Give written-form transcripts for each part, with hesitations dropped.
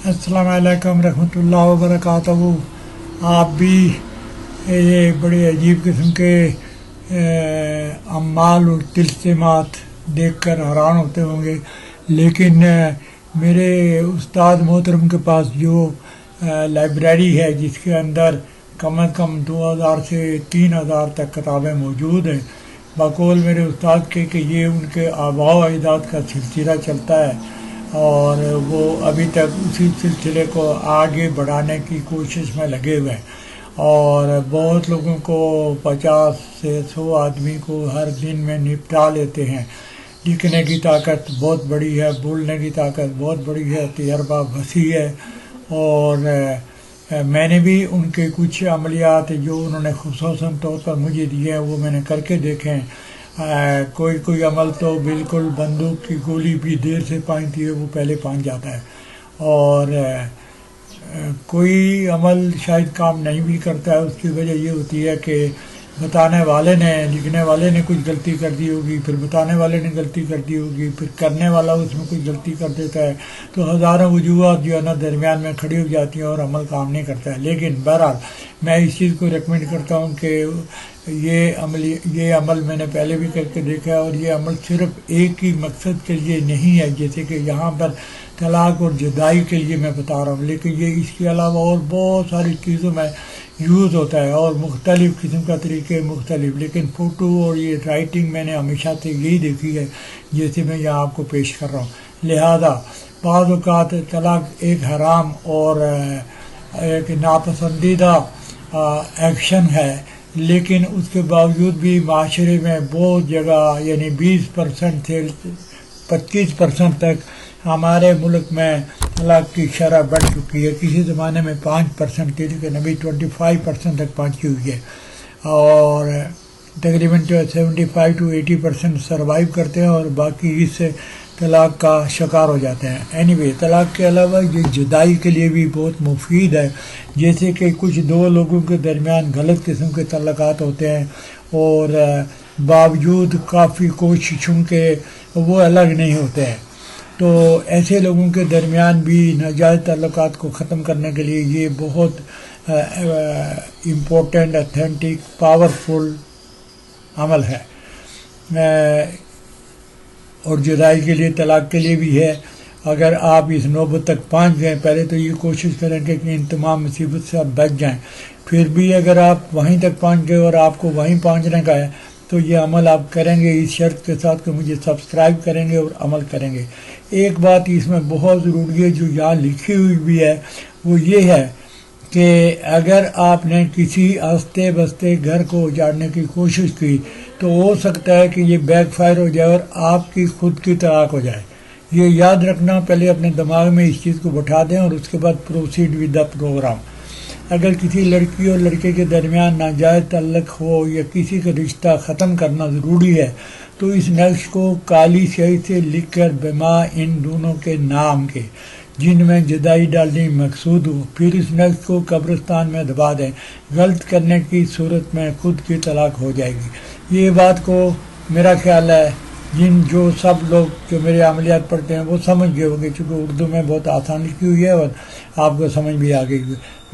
अस्सलाम वालेकुम रहमतुल्लाहि व बरकातहू। आप भी ये बड़े अजीब किस्म के अम्माल और तिल्स्मात देख कर हैरान होते होंगे, लेकिन मेरे उस्ताद मोहतरम के पास जो लाइब्रेरी है जिसके अंदर कम अज़ कम 2000 से 3000 तक किताबें मौजूद हैं, बकौल मेरे उस्ताद के कि ये उनके आबा व अजदाद का सिलसिला चलता है और वो अभी तक उसी सिलसिले को आगे बढ़ाने की कोशिश में लगे हुए हैं। और बहुत लोगों को 50 से 100 आदमी को हर दिन में निपटा लेते हैं। लिखने की ताकत बहुत बड़ी है, बोलने की ताकत बहुत बड़ी है, तजर्बा वसी है। और मैंने भी उनके कुछ अमलियात जो उन्होंने खुसूसन तौर पर मुझे दिए हैं वो मैंने करके देखे हैं। कोई अमल तो बिल्कुल बंदूक की गोली भी देर से पाती है, वो पहले पान जाता है। और कोई अमल शायद काम नहीं भी करता है। उसकी वजह ये होती है कि बताने वाले ने, लिखने वाले ने कुछ गलती कर दी होगी, फिर बताने वाले ने गलती कर दी होगी, फिर करने वाला उसमें कुछ गलती कर देता है, तो हज़ारों वजूहात जो है ना दरमियान में खड़ी हो जाती हैं और अमल काम नहीं करता है। लेकिन बहरहाल मैं इस चीज़ को रिकमेंड करता हूँ कि ये अमल मैंने पहले भी करके देखा है और ये अमल सिर्फ एक ही मकसद के लिए नहीं है, जैसे कि यहाँ पर तलाक और जुदाई के लिए मैं बता रहा हूँ, लेकिन ये इसके अलावा और बहुत सारी चीज़ों में यूज़ होता है और मुख्तलिफ़ किस्म का तरीके मुख्तलिफ। लेकिन फ़ोटो और ये राइटिंग मैंने हमेशा से यही देखी है जैसे मैं यहाँ आपको पेश कर रहा हूँ। लिहाजा बाज़ औक़ात तलाक एक हराम और एक नापसंदीदा एक्शन है, लेकिन उसके बावजूद भी माशरे में बहुत जगह यानी 20% से 25% तक हमारे मुल्क में तलाक की शरह बढ़ चुकी है। किसी ज़माने में 5% थी, लेकिन अभी 25% तक पहुँची हुई है और तकरीबन 75 to 80% सर्वाइव करते हैं और बाकी इस तलाक का शिकार हो जाते हैं। एनीवे, तलाक के अलावा ये जुदाई के लिए भी बहुत मुफीद है। जैसे कि कुछ दो लोगों के दरमियान गलत किस्म के तल्लुकात होते हैं और बावजूद काफ़ी कोशिशों के वो अलग नहीं होते हैं, तो ऐसे लोगों के दरमियान भी नाजायज़ तल्लुकात को ख़त्म करने के लिए ये बहुत इम्पोर्टेंट, ऑथेंटिक, पावरफुल अमल है। और जुदाई के लिए, तलाक के लिए भी है। अगर आप इस नौबत तक पहुँच गए, पहले तो ये कोशिश करेंगे कि इन तमाम मुसीबत से आप बच जाएं। फिर भी अगर आप वहीं तक पहुँच गए और आपको वहीं पहुँचने का है तो ये अमल आप करेंगे इस शर्त के साथ कि मुझे सब्सक्राइब करेंगे और अमल करेंगे। एक बात इसमें बहुत ज़रूरी है जो यहाँ लिखी हुई भी है, वो ये है कि अगर आपने किसी आस्ते बस्ते घर को उजाड़ने की कोशिश की तो हो सकता है कि ये बैकफायर हो जाए और आपकी खुद की तलाक हो जाए। ये याद रखना, पहले अपने दिमाग में इस चीज़ को बैठा दें और उसके बाद प्रोसीड विद द प्रोग्राम। अगर किसी लड़की और लड़के के दरमियान नाजायज़ तल्लुक हो या किसी का रिश्ता ख़त्म करना ज़रूरी है तो इस नक्श को काली स्याही से लिख कर बिमा इन दोनों के नाम के जिनमें जुदाई डालनी मकसूद हो, फिर इस नक्श को कब्रिस्तान में दबा दें। गलत करने की सूरत में खुद की तलाक हो जाएगी। ये बात को मेरा ख्याल है जो सब लोग जो मेरे अमलियात पढ़ते हैं वो समझ गए होंगे, क्योंकि उर्दू में बहुत आसान लिखी हुई है और आपको समझ भी आ गई।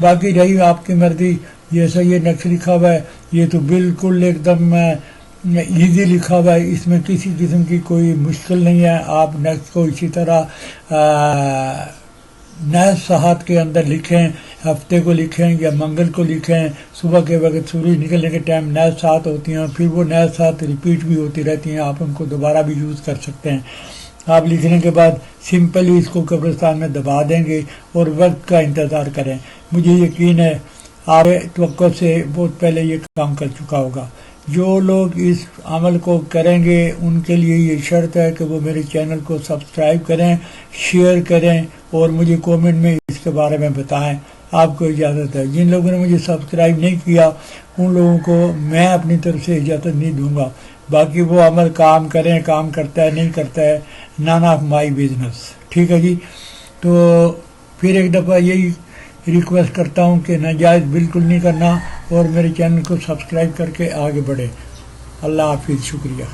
बाकी रही आपकी मर्जी, जैसा ये नक्श लिखा हुआ है ये तो बिल्कुल एकदम ईजी लिखा हुआ है, इसमें किसी किस्म की कोई मुश्किल नहीं है। आप नक्श को इसी तरह नए साहत के अंदर लिखें, हफ्ते को लिखें या मंगल को लिखें। सुबह के वक्त सूरज निकलने के टाइम नए साहत होती हैं, फिर वो नए साहत रिपीट भी होती रहती हैं, आप उनको दोबारा भी यूज़ कर सकते हैं। आप लिखने के बाद सिंपली इसको कब्रिस्तान में दबा देंगे और वक्त का इंतज़ार करें। मुझे यकीन है आप तवक्को से बहुत पहले ये काम कर चुका होगा। जो लोग इस अमल को करेंगे उनके लिए ये शर्त है कि वो मेरे चैनल को सब्सक्राइब करें, शेयर करें और मुझे कमेंट में इसके बारे में बताएं। आपको इजाज़त है। जिन लोगों ने मुझे सब्सक्राइब नहीं किया उन लोगों को मैं अपनी तरफ से इजाज़त नहीं दूंगा। बाकी वो अमल काम करें, काम करता है नहीं करता है, नन ऑफ माई बिजनेस। ठीक है जी। तो फिर एक दफ़ा यही रिक्वेस्ट करता हूँ कि नाजायज़ बिल्कुल नहीं करना और मेरे चैनल को सब्सक्राइब करके आगे बढ़े। अल्लाह हाफिज़, शुक्रिया।